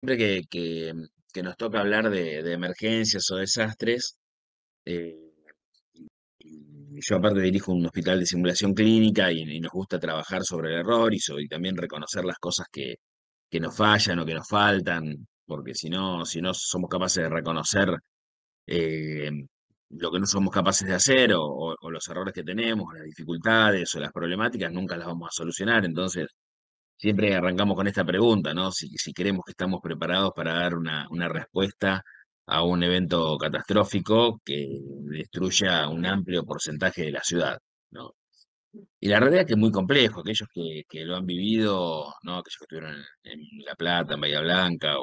Siempre que nos toca hablar de emergencias o desastres, eh, y yo aparte dirijo un hospital de simulación clínica y nos gusta trabajar sobre el error y también reconocer las cosas que nos fallan o que nos faltan, porque si no somos capaces de reconocer eh, lo que no somos capaces de hacer o los errores que tenemos, las dificultades o las problemáticas, nunca las vamos a solucionar. Entonces, siempre arrancamos con esta pregunta, ¿no? Si creemos que estamos preparados para dar una respuesta a un evento catastrófico que destruya un amplio porcentaje de la ciudad, ¿no? Y la realidad es que es muy complejo. Aquellos que lo han vivido, ¿no? Aquellos que estuvieron en La Plata, en Bahía Blanca,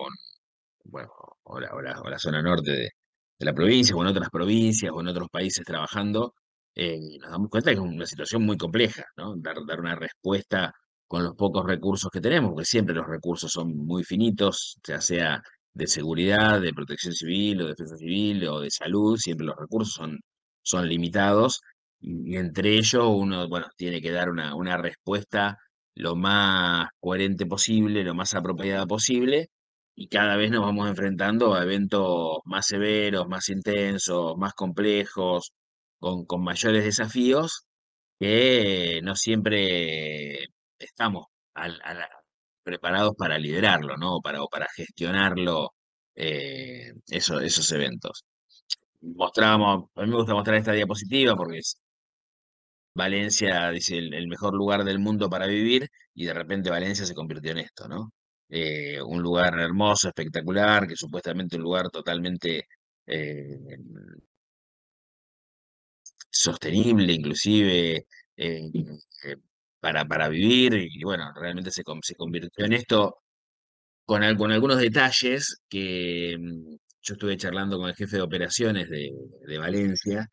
bueno, o la zona norte de la provincia, o en otras provincias, o en otros países trabajando, nos damos cuenta que es una situación muy compleja, ¿no? Dar una respuesta con los pocos recursos que tenemos, porque siempre los recursos son muy finitos, ya sea de seguridad, de protección civil, o defensa civil, o de salud, siempre los recursos son limitados, y entre ellos uno, bueno, tiene que dar una respuesta lo más coherente posible, lo más apropiada posible, y cada vez nos vamos enfrentando a eventos más severos, más intensos, más complejos, con mayores desafíos que no siempre estamos preparados para liderarlo, ¿no? O para gestionarlo, esos eventos. A mí me gusta mostrar esta diapositiva porque Valencia dice el mejor lugar del mundo para vivir y de repente Valencia se convirtió en esto, ¿no? Un lugar hermoso, espectacular, que supuestamente un lugar totalmente eh, sostenible, inclusive eh, eh, para vivir, y bueno, realmente se convirtió en esto con algunos detalles que yo estuve charlando con el jefe de operaciones de Valencia.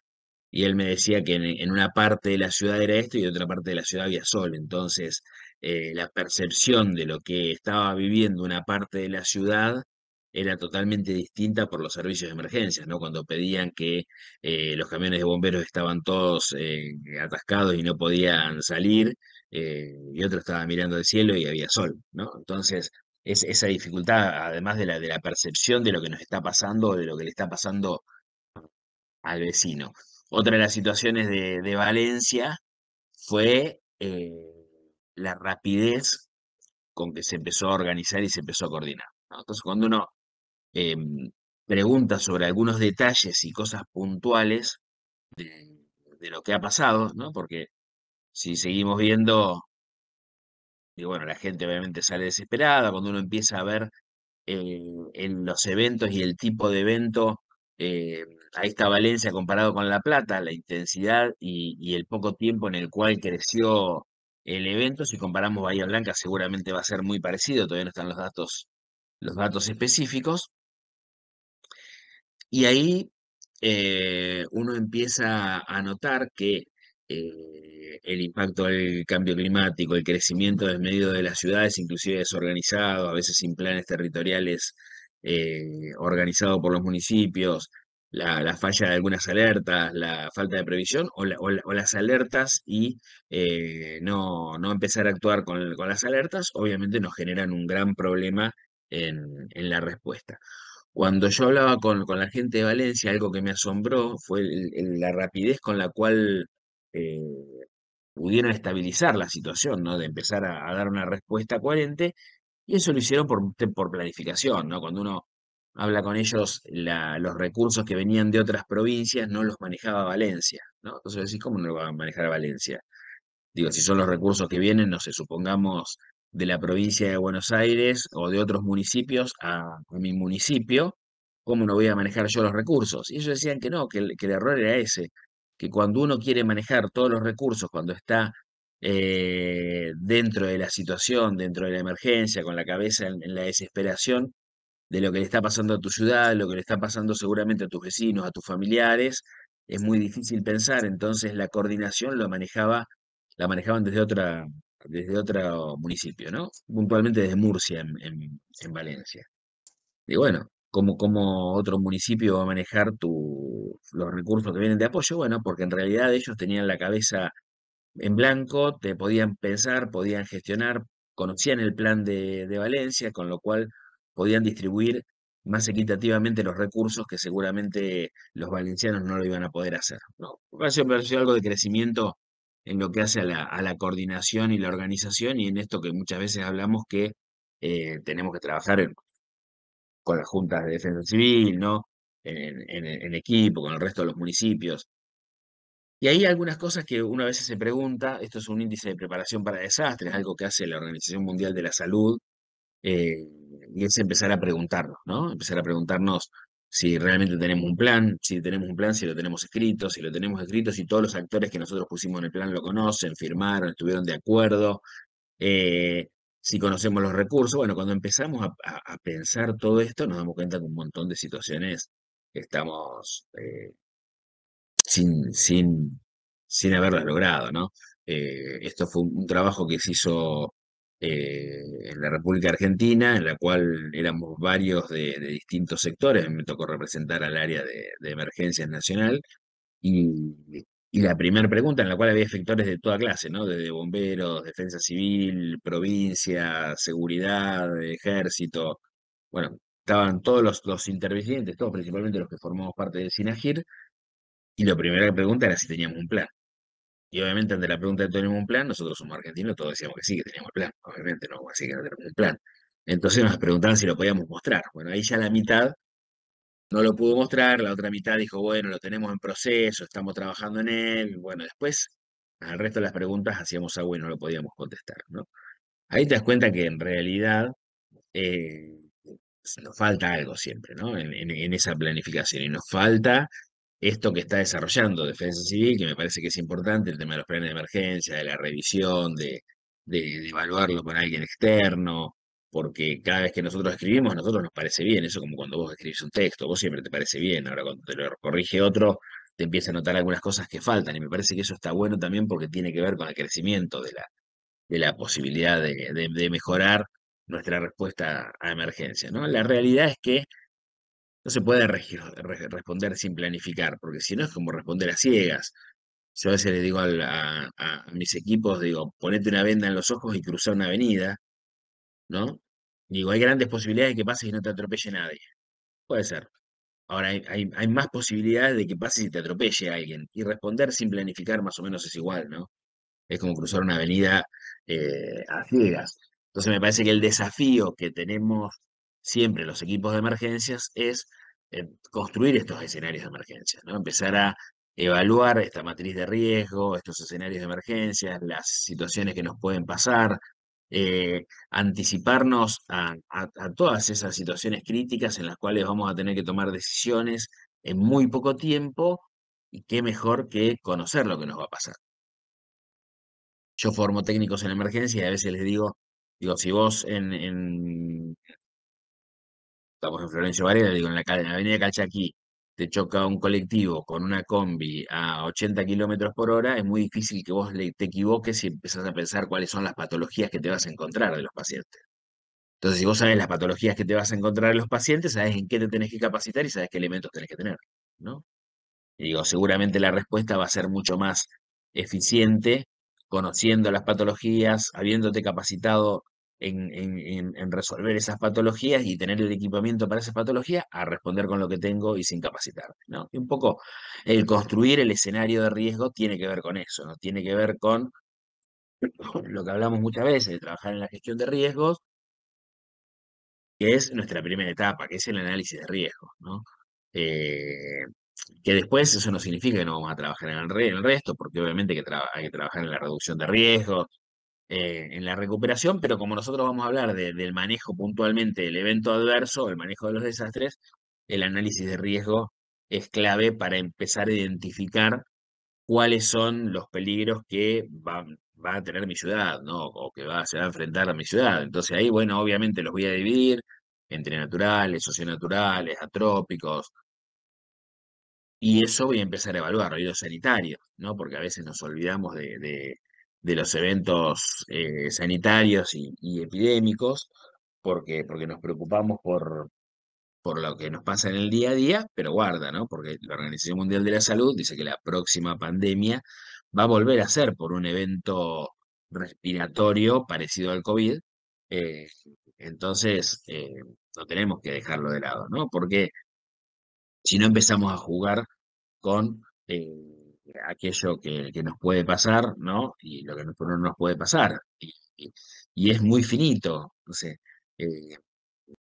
Y él me decía que en una parte de la ciudad era esto y en otra parte de la ciudad había sol. Entonces, la percepción de lo que estaba viviendo una parte de la ciudad era totalmente distinta por los servicios de emergencia, ¿no? Cuando pedían que los camiones de bomberos estaban todos atascados y no podían salir, y otro estaba mirando el cielo y había sol, ¿no? Entonces, esa dificultad, además de la percepción de lo que nos está pasando, o de lo que le está pasando al vecino. Otra de las situaciones de Valencia fue la rapidez con que se empezó a organizar y se empezó a coordinar, ¿no? Entonces, cuando uno em, pregunta sobre algunos detalles y cosas puntuales de lo que ha pasado, ¿no? Porque si seguimos viendo, y bueno, la gente obviamente sale desesperada cuando uno empieza a ver en los eventos y el tipo de evento, eh, ahí está Valencia comparado con La Plata, la intensidad y el poco tiempo en el cual creció el evento. Si comparamos Bahía Blanca, seguramente va a ser muy parecido, todavía no están los datos específicos. Y ahí uno empieza a notar que el impacto del cambio climático, el crecimiento desmedido de las ciudades, inclusive desorganizado, a veces sin planes territoriales organizados por los municipios, la falla de algunas alertas, la falta de previsión o las alertas y no empezar a actuar con las alertas, obviamente nos generan un gran problema en la respuesta. Cuando yo hablaba con la gente de Valencia, algo que me asombró fue la rapidez con la cual eh, pudieron estabilizar la situación, ¿no? De empezar a dar una respuesta coherente, y eso lo hicieron por planificación, ¿no? Cuando uno habla con ellos, los recursos que venían de otras provincias no los manejaba Valencia, ¿no? Entonces decís, ¿cómo no lo van a manejar a Valencia? Digo, si son los recursos que vienen, no sé, supongamos de la provincia de Buenos Aires o de otros municipios a mi municipio, ¿cómo no voy a manejar yo los recursos? Y ellos decían que no, que el error era ese, que cuando uno quiere manejar todos los recursos, cuando está dentro de la situación, dentro de la emergencia, con la cabeza en la desesperación de lo que le está pasando a tu ciudad, lo que le está pasando seguramente a tus vecinos, a tus familiares, es muy difícil pensar. Entonces la coordinación la manejaban desde otro municipio, ¿no? Puntualmente desde Murcia, en Valencia. Y bueno, ¿cómo otro municipio va a manejar los recursos que vienen de apoyo? Bueno, porque en realidad ellos tenían la cabeza en blanco, te podían pensar, podían gestionar, conocían el plan de Valencia, con lo cual podían distribuir más equitativamente los recursos que seguramente los valencianos no lo iban a poder hacer, ¿no? Me pareció algo de crecimiento en lo que hace a la coordinación y la organización y en esto que muchas veces hablamos que tenemos que trabajar con las juntas de defensa civil, ¿no? En equipo, con el resto de los municipios. Y hay algunas cosas que una vez se pregunta, esto es un índice de preparación para desastres, algo que hace la Organización Mundial de la Salud, eh, y es empezar a preguntarnos, ¿no? Empezar a preguntarnos si realmente tenemos un plan, si tenemos un plan, si lo tenemos escrito, si lo tenemos escrito, si todos los actores que nosotros pusimos en el plan lo conocen, firmaron, estuvieron de acuerdo, eh, si conocemos los recursos. Bueno, cuando empezamos a pensar todo esto, nos damos cuenta que un montón de situaciones estamos sin haberlas logrado, ¿no? Esto fue un trabajo que se hizo en la República Argentina, en la cual éramos varios de distintos sectores. Me tocó representar al área de emergencias nacional y la primera pregunta en la cual había efectores de toda clase, ¿no? Desde bomberos, defensa civil, provincia, seguridad, ejército. Bueno, estaban todos los intervinientes, todos principalmente los que formamos parte del SINAGIR, y la primera pregunta era si teníamos un plan. Y obviamente ante la pregunta de tenemos un plan, nosotros somos argentinos, todos decíamos que sí, que teníamos el plan. Obviamente no, así que no tenemos un plan. Entonces nos preguntaban si lo podíamos mostrar. Bueno, ahí ya la mitad no lo pudo mostrar, la otra mitad dijo, bueno, lo tenemos en proceso, estamos trabajando en él. Bueno, después al resto de las preguntas hacíamos agua y no lo podíamos contestar, ¿no? Ahí te das cuenta que en realidad eh, nos falta algo siempre, ¿no? En esa planificación. Y nos falta esto que está desarrollando Defensa Civil, que me parece que es importante, el tema de los planes de emergencia, de la revisión, de evaluarlo con alguien externo, porque cada vez que nosotros escribimos, a nosotros nos parece bien, eso como cuando vos escribís un texto, vos siempre te parece bien, ahora cuando te lo corrige otro, te empieza a notar algunas cosas que faltan, y me parece que eso está bueno también porque tiene que ver con el crecimiento de la posibilidad de mejorar nuestra respuesta a emergencia, ¿no? La realidad es que no se puede responder sin planificar, porque si no es como responder a ciegas. Yo a veces le digo a mis equipos, digo, ponete una venda en los ojos y cruzar una avenida, ¿no? Digo, hay grandes posibilidades de que pases y no te atropelle nadie. Puede ser. Ahora, hay más posibilidades de que pases y te atropelle alguien. Y responder sin planificar más o menos es igual, ¿no? Es como cruzar una avenida a ciegas. Entonces me parece que el desafío que tenemos siempre los equipos de emergencias es construir estos escenarios de emergencias, ¿no? Empezar a evaluar esta matriz de riesgo, estos escenarios de emergencias, las situaciones que nos pueden pasar, anticiparnos a todas esas situaciones críticas en las cuales vamos a tener que tomar decisiones en muy poco tiempo, y qué mejor que conocer lo que nos va a pasar. Yo formo técnicos en emergencia y a veces les digo, si vos estamos en Florencio Varela, digo, en la avenida Calchaquí, te choca un colectivo con una combi a 80 kilómetros por hora, es muy difícil que vos te equivoques y empezás a pensar cuáles son las patologías que te vas a encontrar de los pacientes. Entonces, si vos sabés las patologías que te vas a encontrar de los pacientes, sabés en qué te tenés que capacitar y sabés qué elementos tenés que tener, ¿no? Y digo, seguramente la respuesta va a ser mucho más eficiente conociendo las patologías, habiéndote capacitado en resolver esas patologías y tener el equipamiento para esas patologías, a responder con lo que tengo y sin capacitarme, ¿no? Y un poco el construir el escenario de riesgo tiene que ver con eso, ¿no? Tiene que ver con lo que hablamos muchas veces, de trabajar en la gestión de riesgos, que es nuestra primera etapa, que es el análisis de riesgos, ¿no? Eh, que después eso no significa que no vamos a trabajar en el resto, porque obviamente hay que trabajar en la reducción de riesgos, en la recuperación, pero como nosotros vamos a hablar del manejo puntualmente del evento adverso, el manejo de los desastres, el análisis de riesgo es clave para empezar a identificar cuáles son los peligros que va a tener mi ciudad, ¿no? O que se va a enfrentar a mi ciudad. Entonces ahí, bueno, obviamente los voy a dividir entre naturales, socionaturales, atrópicos, y eso voy a empezar a evaluar, riesgos sanitarios, ¿no? Porque a veces nos olvidamos de los eventos sanitarios y epidémicos, porque nos preocupamos por lo que nos pasa en el día a día, pero guarda, ¿no? Porque la Organización Mundial de la Salud dice que la próxima pandemia va a volver a ser por un evento respiratorio parecido al COVID. eh, entonces, no tenemos que dejarlo de lado, ¿no? Porque si no empezamos a jugar con aquello que nos puede pasar, ¿no? Y lo que no nos puede pasar. Y es muy finito. No sé, eh,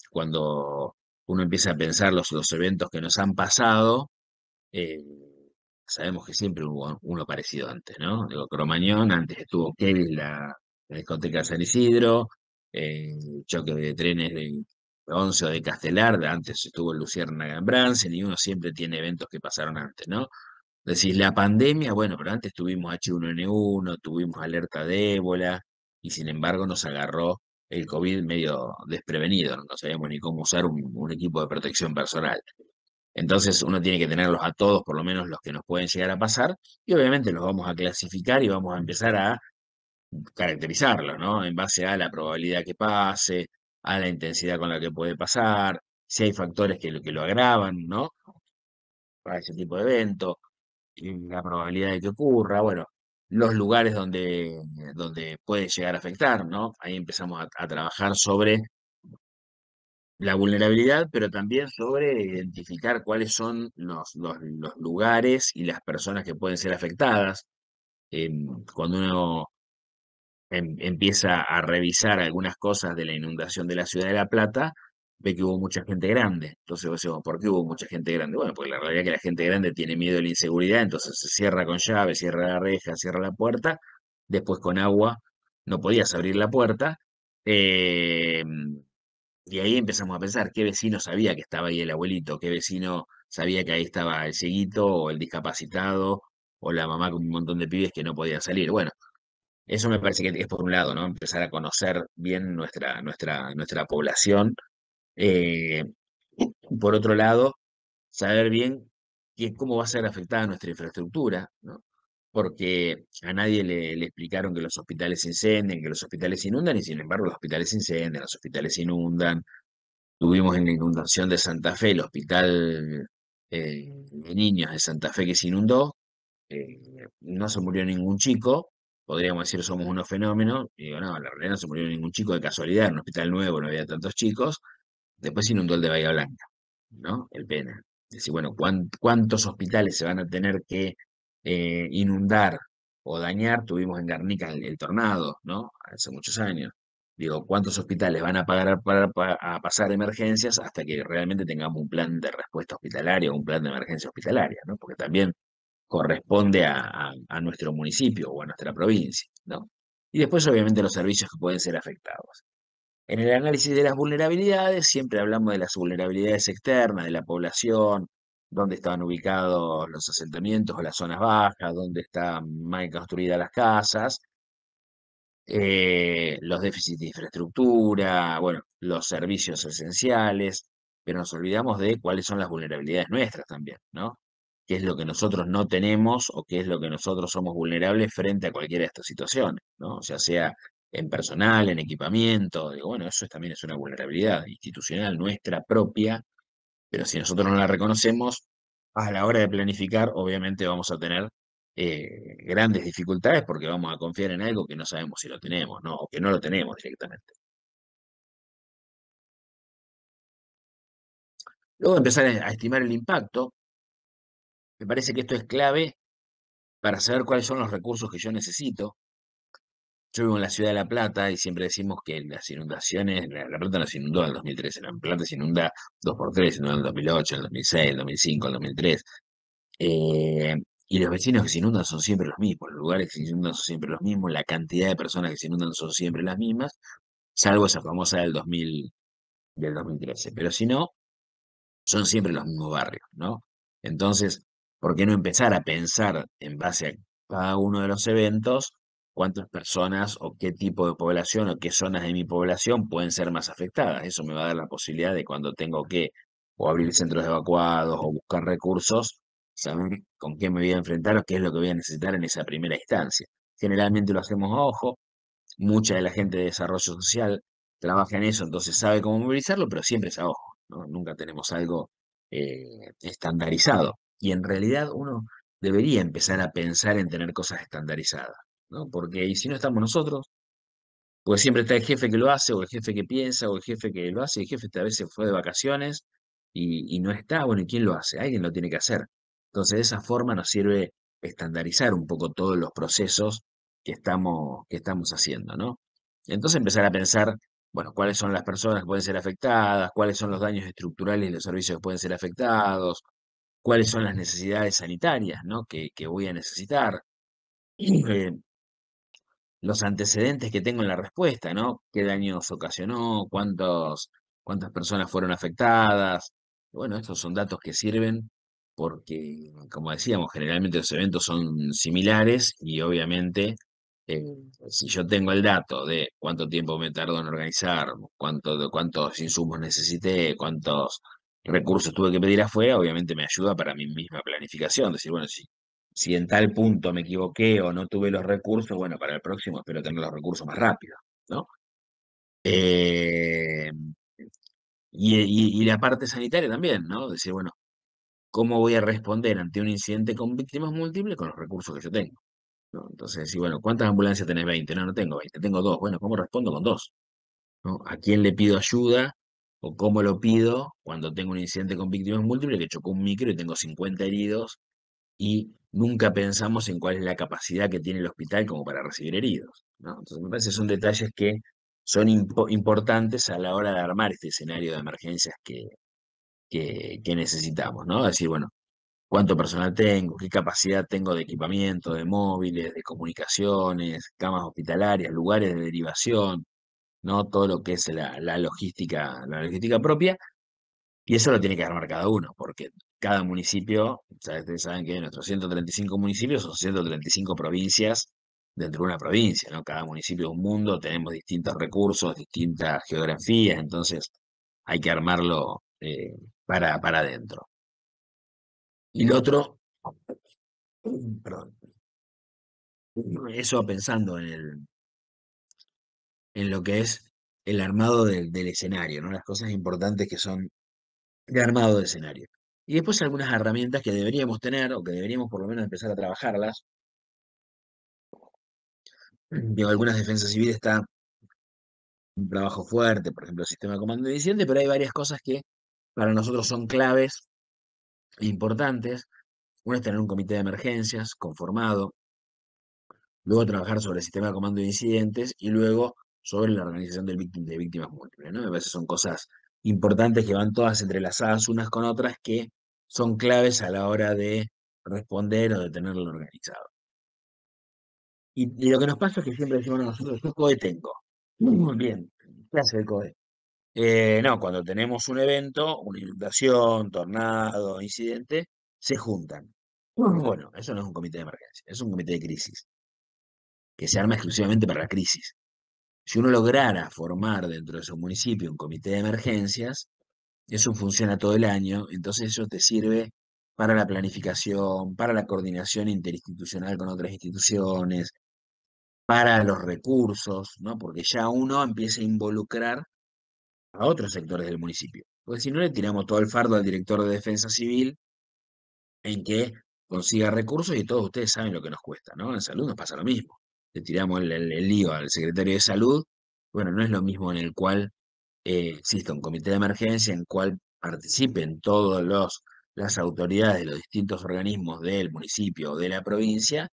cuando uno empieza a pensar los eventos que nos han pasado, eh, sabemos que siempre hubo uno parecido antes, ¿no? Digo, Cromañón, antes estuvo Kelly, la discoteca San Isidro, choque de trenes de Once o de Castelar, antes estuvo Luciérnaga en Bransen, y uno siempre tiene eventos que pasaron antes, ¿no? Decís, la pandemia, bueno, pero antes tuvimos H1N1, tuvimos alerta de ébola, y sin embargo nos agarró el COVID medio desprevenido, no sabíamos ni cómo usar un equipo de protección personal. Entonces uno tiene que tenerlos a todos, por lo menos los que nos pueden llegar a pasar, y obviamente los vamos a clasificar y vamos a empezar a caracterizarlos, ¿no? En base a la probabilidad que pase, a la intensidad con la que puede pasar, si hay factores que lo agravan, ¿no? Para ese tipo de evento, y la probabilidad de que ocurra, bueno, los lugares donde puede llegar a afectar, ¿no? Ahí empezamos a trabajar sobre la vulnerabilidad, pero también sobre identificar cuáles son los lugares y las personas que pueden ser afectadas. Cuando uno empieza a revisar algunas cosas de la inundación de la ciudad de La Plata, ve que hubo mucha gente grande. Entonces vos decís, ¿por qué hubo mucha gente grande? Bueno, porque la realidad es que la gente grande tiene miedo de la inseguridad, entonces se cierra con llave, cierra la reja, cierra la puerta, después con agua no podías abrir la puerta. eh, y ahí empezamos a pensar qué vecino sabía que estaba ahí el abuelito, qué vecino sabía que ahí estaba el cieguito o el discapacitado o la mamá con un montón de pibes que no podía salir. Bueno, eso me parece que es por un lado, ¿no? Empezar a conocer bien nuestra población. Eh, por otro lado, saber bien cómo va a ser afectada nuestra infraestructura, ¿no? Porque a nadie le explicaron que los hospitales se incendian, que los hospitales se inundan, y sin embargo los hospitales se incendian, los hospitales se inundan. Tuvimos en la inundación de Santa Fe, el hospital de niños de Santa Fe que se inundó, eh, no se murió ningún chico, podríamos decir somos unos fenómenos, y digo, no, la realidad no se murió ningún chico de casualidad, en un hospital nuevo no había tantos chicos, después se inundó el de Bahía Blanca, ¿no? El Pena. Es decir, bueno, ¿cuántos hospitales se van a tener que inundar o dañar? Tuvimos en Garnica el tornado, ¿no? Hace muchos años. Digo, ¿cuántos hospitales van a pagar a pasar emergencias hasta que realmente tengamos un plan de respuesta hospitalaria o un plan de emergencia hospitalaria, ¿no? Porque también corresponde a nuestro municipio o a nuestra provincia, ¿no? Y después, obviamente, los servicios que pueden ser afectados. En el análisis de las vulnerabilidades, siempre hablamos de las vulnerabilidades externas de la población, dónde estaban ubicados los asentamientos o las zonas bajas, dónde están mal construidas las casas, los déficits de infraestructura, bueno, los servicios esenciales, pero nos olvidamos de cuáles son las vulnerabilidades nuestras también, ¿no? ¿Qué es lo que nosotros no tenemos o qué es lo que nosotros somos vulnerables frente a cualquiera de estas situaciones, ¿no? O sea en personal, en equipamiento, digo, bueno, también es una vulnerabilidad institucional nuestra propia, pero si nosotros no la reconocemos, a la hora de planificar, obviamente vamos a tener grandes dificultades porque vamos a confiar en algo que no sabemos si lo tenemos, ¿no? O que no lo tenemos directamente. Luego empezar a estimar el impacto, me parece que esto es clave para saber cuáles son los recursos que yo necesito. Yo vivo en la ciudad de La Plata y siempre decimos que las inundaciones, La Plata no se inundó en el 2013, La Plata se inunda dos por tres, se inundó en el 2008, en el 2006, en el 2005, en el 2003. Eh, y los vecinos que se inundan son siempre los mismos, los lugares que se inundan son siempre los mismos, la cantidad de personas que se inundan son siempre las mismas, salvo esa famosa del 2013. Pero si no, son siempre los mismos barrios, ¿no? Entonces, ¿por qué no empezar a pensar en base a cada uno de los eventos, cuántas personas o qué tipo de población o qué zonas de mi población pueden ser más afectadas? Eso me va a dar la posibilidad de cuando tengo que o abrir centros evacuados o buscar recursos, saber con qué me voy a enfrentar o qué es lo que voy a necesitar en esa primera instancia. Generalmente lo hacemos a ojo, mucha de la gente de desarrollo social trabaja en eso, entonces sabe cómo movilizarlo, pero siempre es a ojo, ¿no? Nunca tenemos algo estandarizado. Y en realidad uno debería empezar a pensar en tener cosas estandarizadas, ¿no? Porque y si no estamos nosotros, Porque siempre está el jefe que lo hace, o el jefe que piensa, o el jefe que lo hace, y el jefe a veces fue de vacaciones y no está, bueno, ¿y quién lo hace? Alguien lo tiene que hacer. Entonces, de esa forma nos sirve estandarizar un poco todos los procesos que estamos haciendo, ¿no? Entonces empezar a pensar, bueno, cuáles son las personas que pueden ser afectadas, cuáles son los daños estructurales y los servicios que pueden ser afectados, cuáles son las necesidades sanitarias, ¿no? que voy a necesitar. Eh, los antecedentes que tengo en la respuesta, ¿no? ¿Qué daños ocasionó? ¿Cuántas personas fueron afectadas? Bueno, estos son datos que sirven porque, como decíamos, generalmente los eventos son similares y obviamente eh, si yo tengo el dato de cuánto tiempo me tardó en organizar, cuántos insumos necesité, cuántos recursos tuve que pedir afuera, obviamente me ayuda para mi misma planificación. Decir, bueno, si en tal punto me equivoqué o no tuve los recursos, bueno, para el próximo espero tener los recursos más rápido, ¿no? Eh, y la parte sanitaria también, ¿no? Decir, bueno, ¿cómo voy a responder ante un incidente con víctimas múltiples con los recursos que yo tengo? ¿No? Entonces, sí, bueno, ¿cuántas ambulancias tenés? 20. No, no tengo 20, tengo dos. Bueno, ¿cómo respondo con dos? ¿No? ¿A quién le pido ayuda? ¿O cómo lo pido cuando tengo un incidente con víctimas múltiples que chocó un micro y tengo 50 heridos y nunca pensamos en cuál es la capacidad que tiene el hospital como para recibir heridos, ¿no? Entonces, me parece que son detalles que son importantes a la hora de armar este escenario de emergencias que necesitamos, ¿no? Decir, bueno, cuánto personal tengo, qué capacidad tengo de equipamiento, de móviles, de comunicaciones, camas hospitalarias, lugares de derivación, ¿no? Todo lo que es la logística propia y eso lo tiene que armar cada uno, porque cada municipio, o sea, ustedes saben que nuestros 135 municipios son 135 provincias dentro de una provincia, ¿no? Cada municipio es un mundo, tenemos distintos recursos, distintas geografías, entonces hay que armarlo para adentro. Y lo otro, perdón, eso pensando en lo que es el armado del escenario, ¿no? Las cosas importantes que son de armado de escenario. Y después algunas herramientas que deberíamos tener, o que deberíamos por lo menos empezar a trabajarlas. Digo, algunas defensas civiles está un trabajo fuerte, por ejemplo, el sistema de comando de incidente, pero hay varias cosas que para nosotros son claves e importantes. Una es tener un comité de emergencias conformado, luego trabajar sobre el sistema de comando de incidentes y luego sobre la organización de víctimas múltiples, ¿no? Me parece que son cosas importantes que van todas entrelazadas unas con otras que son claves a la hora de responder o de tenerlo organizado. Y lo que nos pasa es que siempre decimos, "No, nosotros, yo COE tengo. Muy bien, ¿qué hace el COE? No, cuando tenemos un evento, una inundación, tornado, incidente, se juntan. Bueno, eso no es un comité de emergencia, es un comité de crisis, que se arma exclusivamente para la crisis. Si uno lograra formar dentro de su municipio un comité de emergencias, eso funciona todo el año, entonces eso te sirve para la planificación, para la coordinación interinstitucional con otras instituciones, para los recursos, ¿no? Porque ya uno empieza a involucrar a otros sectores del municipio. Porque si no le tiramos todo el fardo al director de Defensa Civil en que consiga recursos y todos ustedes saben lo que nos cuesta, ¿no? En salud nos pasa lo mismo. Le tiramos el lío al secretario de salud. Bueno, no es lo mismo en el cual exista un comité de emergencia en el cual participen todas las autoridades de los distintos organismos del municipio o de la provincia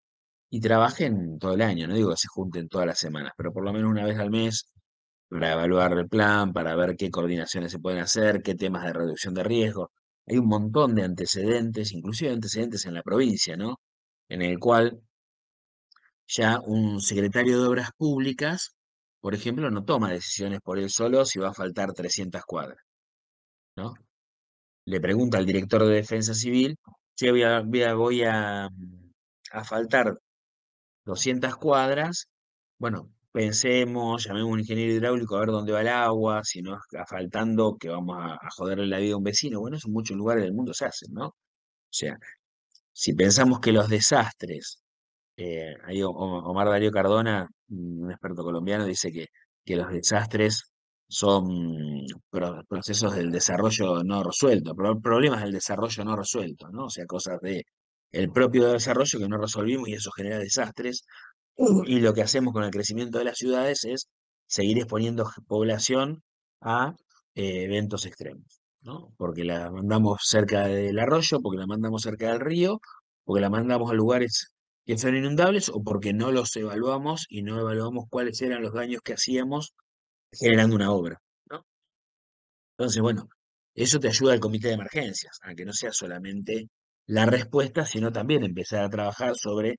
y trabajen todo el año. No digo que se junten todas las semanas, pero por lo menos una vez al mes para evaluar el plan, para ver qué coordinaciones se pueden hacer, qué temas de reducción de riesgo. Hay un montón de antecedentes, inclusive antecedentes en la provincia, ¿no? En el cual ya un secretario de Obras Públicas, por ejemplo, no toma decisiones por él solo si va a faltar 300 cuadras, ¿no? Le pregunta al director de Defensa Civil, si voy a faltar 200 cuadras, bueno, pensemos, llamemos a un ingeniero hidráulico a ver dónde va el agua, si no está faltando que vamos a joderle la vida a un vecino. Bueno, eso en muchos lugares del mundo se hace, ¿no? O sea, si pensamos que los desastres, ahí Omar Darío Cardona, un experto colombiano, dice que los desastres son procesos del desarrollo no resuelto, problemas del desarrollo no resuelto, ¿no? O sea, cosas de el propio desarrollo que no resolvimos y eso genera desastres y lo que hacemos con el crecimiento de las ciudades es seguir exponiendo población a eventos extremos, ¿no? Porque la mandamos cerca del arroyo, porque la mandamos cerca del río, porque la mandamos a lugares que son inundables o porque no los evaluamos y no evaluamos cuáles eran los daños que hacíamos generando una obra, ¿no? Entonces, bueno, eso te ayuda al comité de emergencias, a que no sea solamente la respuesta, sino también empezar a trabajar sobre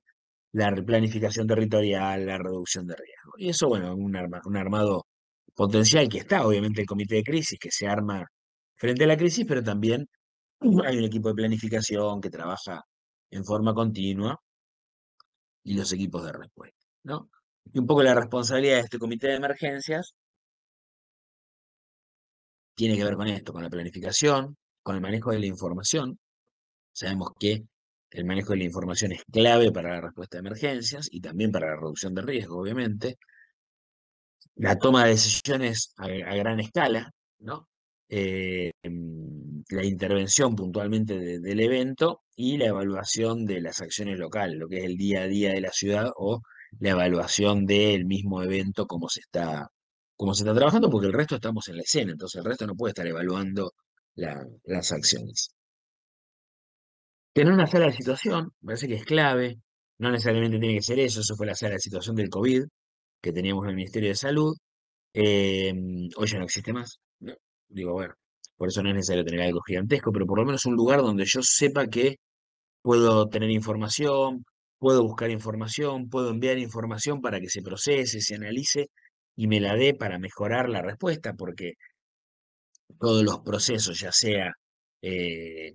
la planificación territorial, la reducción de riesgo. Y eso, bueno, un armado potencial que está, obviamente, el comité de crisis, que se arma frente a la crisis, pero también hay un equipo de planificación que trabaja en forma continua y los equipos de respuesta, ¿no? Y un poco la responsabilidad de este comité de emergencias tiene que ver con esto, con la planificación, con el manejo de la información. Sabemos que el manejo de la información es clave para la respuesta a emergencias y también para la reducción de riesgo, obviamente. La toma de decisiones a gran escala, ¿no? La intervención puntualmente del evento y la evaluación de las acciones locales, lo que es el día a día de la ciudad o la evaluación del mismo evento, cómo se está trabajando, porque el resto estamos en la escena, entonces el resto no puede estar evaluando las acciones. Tener una sala de situación, me parece que es clave, no necesariamente tiene que ser eso, eso fue la sala de situación del COVID que teníamos en el Ministerio de Salud, hoy ya no existe más, ¿no? Digo, bueno, por eso no es necesario tener algo gigantesco, pero por lo menos un lugar donde yo sepa que puedo tener información, puedo buscar información, puedo enviar información para que se procese, se analice y me la dé para mejorar la respuesta, porque todos los procesos, ya sea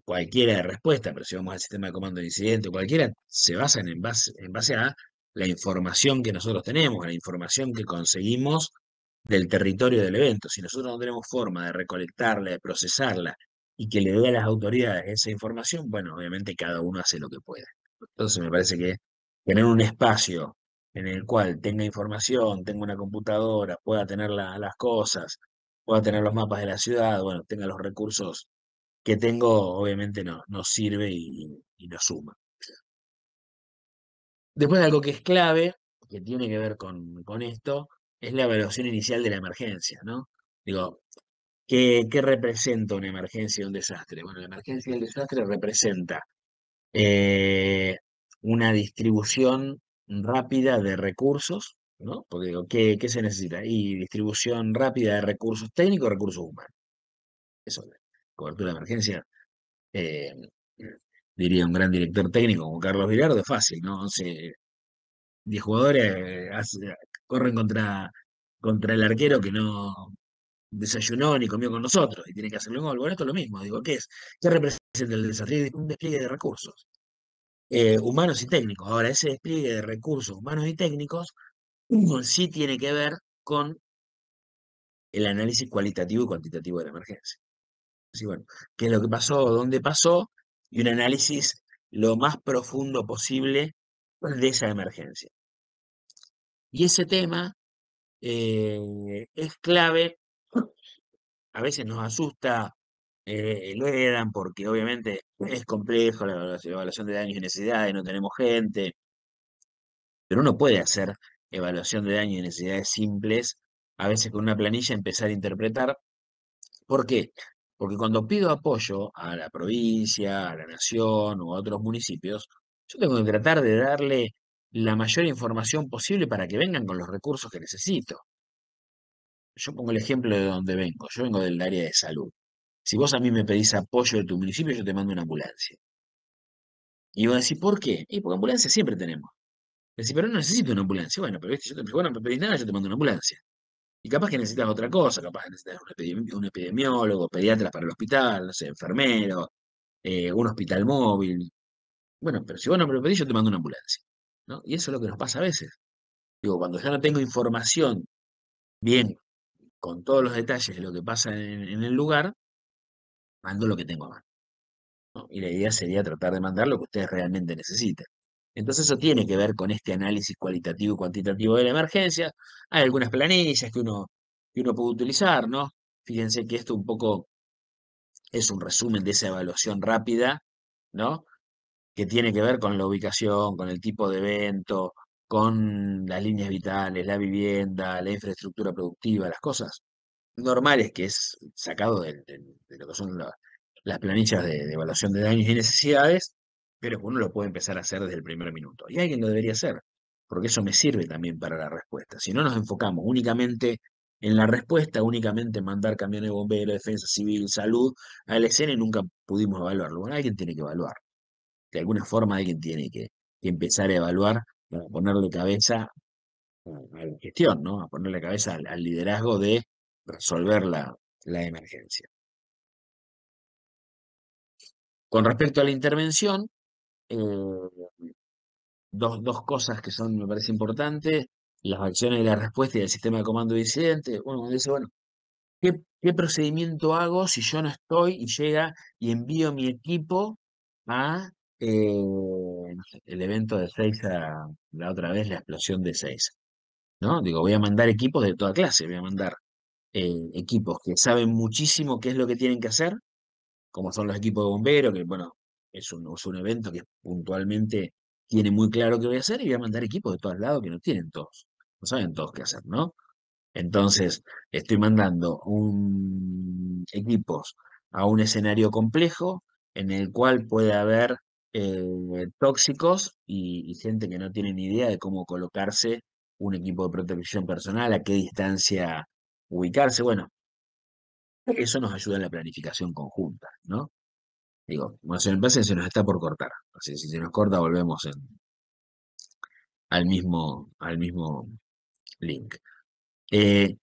cualquiera de respuesta, pero si vamos al sistema de comando de incidente o cualquiera, se basan en base a la información que nosotros tenemos, a la información que conseguimos del territorio del evento. Si nosotros no tenemos forma de recolectarla, de procesarla y que le dé a las autoridades esa información, bueno, obviamente cada uno hace lo que puede. Entonces me parece que tener un espacio en el cual tenga información, tenga una computadora, pueda tener las cosas, pueda tener los mapas de la ciudad, bueno, tenga los recursos que tengo, obviamente nos sirve y nos suma. Después algo que es clave, que tiene que ver con esto, es la evaluación inicial de la emergencia, ¿no? Digo, ¿qué representa una emergencia y un desastre? Bueno, la emergencia y el desastre representa eh, una distribución rápida de recursos, ¿no? Porque digo, ¿qué se necesita? Y distribución rápida de recursos técnicos, recursos humanos. Eso, cobertura de emergencia, eh, diría un gran director técnico como Carlos Vilardo, es fácil, ¿no? 10 jugadores corren contra el arquero que no desayunó ni comió con nosotros y tiene que hacerle un gol. Bueno, esto es lo mismo, digo, ¿qué representa el desafío? Un despliegue de recursos humanos y técnicos. Ahora, ese despliegue de recursos humanos y técnicos sí tiene que ver con el análisis cualitativo y cuantitativo de la emergencia. Así, bueno, ¿qué es lo que pasó? ¿Dónde pasó? Y un análisis lo más profundo posible de esa emergencia. Y ese tema es clave, a veces nos asusta el EDAN porque obviamente es complejo la evaluación de daños y necesidades, no tenemos gente, pero uno puede hacer evaluación de daños y necesidades simples, a veces con una planilla empezar a interpretar. ¿Por qué? Porque cuando pido apoyo a la provincia, a la nación o a otros municipios, yo tengo que tratar de darle la mayor información posible para que vengan con los recursos que necesito. Yo pongo el ejemplo de donde vengo. Yo vengo del área de salud. Si vos a mí me pedís apoyo de tu municipio, yo te mando una ambulancia. Y vos decís, ¿por qué? Y porque ambulancia siempre tenemos. Decís, pero no necesito una ambulancia. Bueno, pero viste, vos no me pedís nada, yo te mando una ambulancia. Y capaz que necesitas otra cosa, capaz que necesitas un epidemiólogo, pediatras para el hospital, no sé, enfermero, un hospital móvil. Bueno, pero si vos no me lo pedís, yo te mando una ambulancia, ¿no? Y eso es lo que nos pasa a veces. Digo, cuando ya no tengo información bien, con todos los detalles de lo que pasa en el lugar, mando lo que tengo a mano, ¿no? Y la idea sería tratar de mandar lo que ustedes realmente necesiten. Entonces eso tiene que ver con este análisis cualitativo y cuantitativo de la emergencia. Hay algunas planillas que uno puede utilizar, ¿no? Fíjense que esto un poco es un resumen de esa evaluación rápida, ¿no? Que tiene que ver con la ubicación, con el tipo de evento, con las líneas vitales, la vivienda, la infraestructura productiva, las cosas normales que es sacado de lo que son las planillas de evaluación de daños y necesidades, pero que uno lo puede empezar a hacer desde el primer minuto. Y alguien lo debería hacer, porque eso me sirve también para la respuesta. Si no nos enfocamos únicamente en la respuesta, únicamente en mandar camiones de bomberos, defensa civil, salud a la escena y nunca pudimos evaluarlo. Bueno, alguien tiene que evaluar. De alguna forma alguien tiene que empezar a evaluar para ponerle cabeza a la gestión, ¿no? A ponerle cabeza al liderazgo de resolver la emergencia. Con respecto a la intervención, eh, dos cosas que son, me parece importantes, las acciones y la respuesta y el sistema de comando de incidentes. Bueno, uno dice, bueno, ¿qué procedimiento hago si yo no estoy y llega y envío mi equipo a no sé, el evento de Seiza, la otra vez, la explosión de Seiza, ¿no? Digo, voy a mandar equipos de toda clase, voy a mandar equipos que saben muchísimo qué es lo que tienen que hacer, como son los equipos de bomberos, que bueno, es un evento que puntualmente tiene muy claro qué voy a hacer, y voy a mandar equipos de todos lados que no tienen todos, no saben todos qué hacer, ¿no? Entonces, estoy mandando equipos a un escenario complejo en el cual puede haber tóxicos y gente que no tiene ni idea de cómo colocarse un equipo de protección personal, a qué distancia ubicarse. Bueno, eso nos ayuda en la planificación conjunta, ¿no? Digo, bueno, se me parece que se nos está por cortar. Así que si se nos corta, volvemos al mismo link. Eh,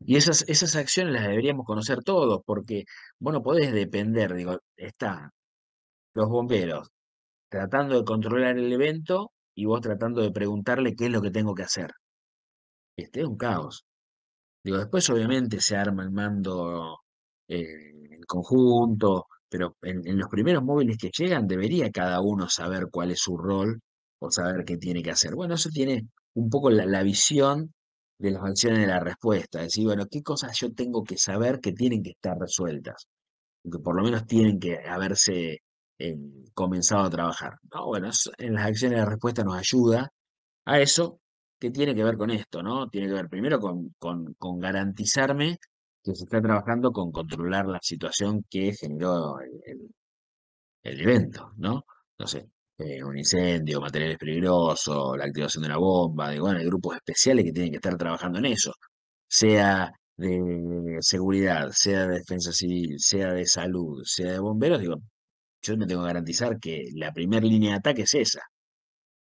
y esas acciones las deberíamos conocer todos, porque vos no podés depender, digo, está los bomberos tratando de controlar el evento y vos tratando de preguntarle qué es lo que tengo que hacer. Este es un caos. Digo, después obviamente se arma el mando en conjunto, pero en los primeros móviles que llegan debería cada uno saber cuál es su rol o saber qué tiene que hacer. Bueno, eso tiene un poco la visión de las acciones de la respuesta, es decir, bueno, qué cosas yo tengo que saber que tienen que estar resueltas, que por lo menos tienen que haberse eh, comenzado a trabajar. No, bueno, en las acciones de la respuesta nos ayuda a eso que tiene que ver con esto, ¿no? Tiene que ver primero con garantizarme que se está trabajando con controlar la situación que generó el evento, ¿no? No sé, un incendio, materiales peligrosos, la activación de una bomba, bueno, hay grupos especiales que tienen que estar trabajando en eso, sea de seguridad, sea de defensa civil, sea de salud, sea de bomberos, digo, yo me tengo que garantizar que la primera línea de ataque es esa,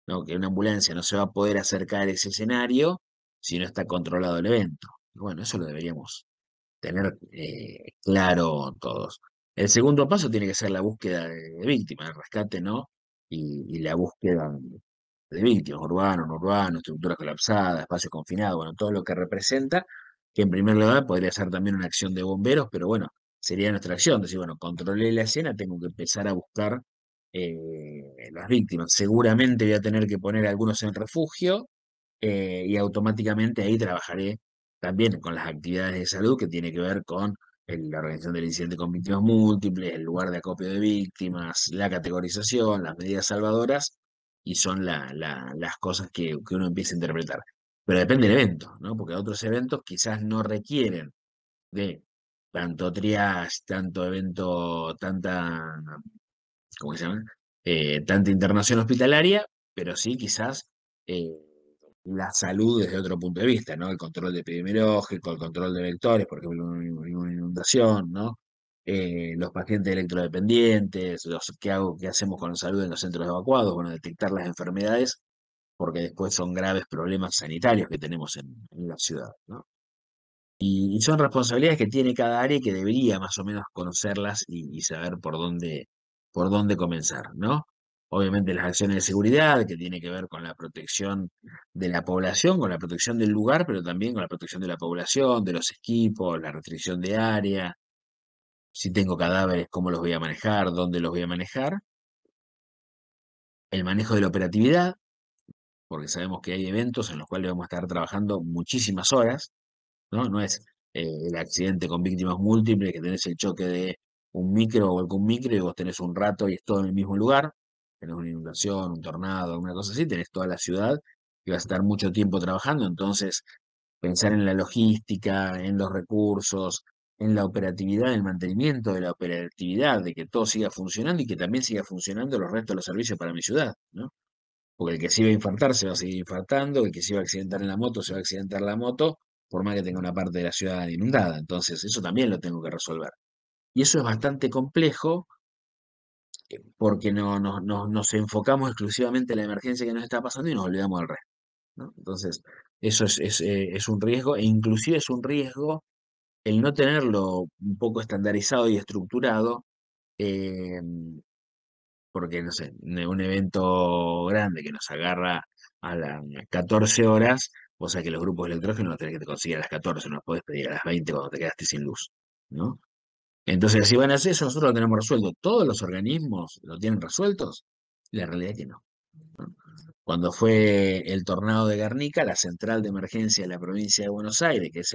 ¿no? Que una ambulancia no se va a poder acercar a ese escenario si no está controlado el evento. Y bueno, eso lo deberíamos tener claro todos. El segundo paso tiene que ser la búsqueda de víctimas, el rescate, ¿no? Y la búsqueda de víctimas, urbano, no urbano, estructuras colapsadas, espacios confinados, bueno, todo lo que representa, que en primer lugar podría ser también una acción de bomberos, pero bueno, sería nuestra acción, decir, bueno, controlé la escena, tengo que empezar a buscar las víctimas. Seguramente voy a tener que poner algunos en refugio y automáticamente ahí trabajaré también con las actividades de salud que tiene que ver con la organización del incidente con víctimas múltiples, el lugar de acopio de víctimas, la categorización, las medidas salvadoras, y son las cosas que uno empieza a interpretar. Pero depende del evento, ¿no? Porque otros eventos quizás no requieren de tanto triage, tanto evento, ¿cómo se llama? Tanta internación hospitalaria, pero sí quizás eh, la salud desde otro punto de vista, ¿no? El control epidemiológico, el control de vectores, por ejemplo, una inundación, ¿no? Los pacientes electrodependientes, qué hacemos con la salud en los centros evacuados, bueno, detectar las enfermedades, porque después son graves problemas sanitarios que tenemos en la ciudad, ¿no? Y son responsabilidades que tiene cada área y que debería más o menos conocerlas y saber por dónde comenzar, ¿no? Obviamente las acciones de seguridad, que tiene que ver con la protección de la población, con la protección del lugar, pero también con la protección de la población, de los equipos, la restricción de área, si tengo cadáveres, cómo los voy a manejar, dónde los voy a manejar, el manejo de la operatividad, porque sabemos que hay eventos en los cuales vamos a estar trabajando muchísimas horas, ¿no? No es el accidente con víctimas múltiples, que tenés el choque de un micro o algún micro y vos tenés un rato y es todo en el mismo lugar, tenés una inundación, un tornado, alguna cosa así, tenés toda la ciudad y vas a estar mucho tiempo trabajando, entonces pensar en la logística, en los recursos, en la operatividad, en el mantenimiento de la operatividad, de que todo siga funcionando y que también siga funcionando los restos de los servicios para mi ciudad, ¿no? Porque el que se iba a infartar se va a seguir infartando, el que se iba a accidentar en la moto se va a accidentar en la moto, por más que tenga una parte de la ciudad inundada. Entonces, eso también lo tengo que resolver. Y eso es bastante complejo porque nos enfocamos exclusivamente en la emergencia que nos está pasando y nos olvidamos del resto, ¿no? Entonces, eso es un riesgo, e inclusive es un riesgo el no tenerlo un poco estandarizado y estructurado, eh, porque, no sé, un evento grande que nos agarra a las 14 horas, o sea que los grupos de electrógeno los tenés que conseguir a las 14, no los podés pedir a las 20 cuando te quedaste sin luz, ¿no? Entonces, si van a hacer eso, nosotros lo tenemos resuelto. ¿Todos los organismos lo tienen resueltos? La realidad es que no, ¿no? Cuando fue el tornado de Guernica, la central de emergencia de la provincia de Buenos Aires, que es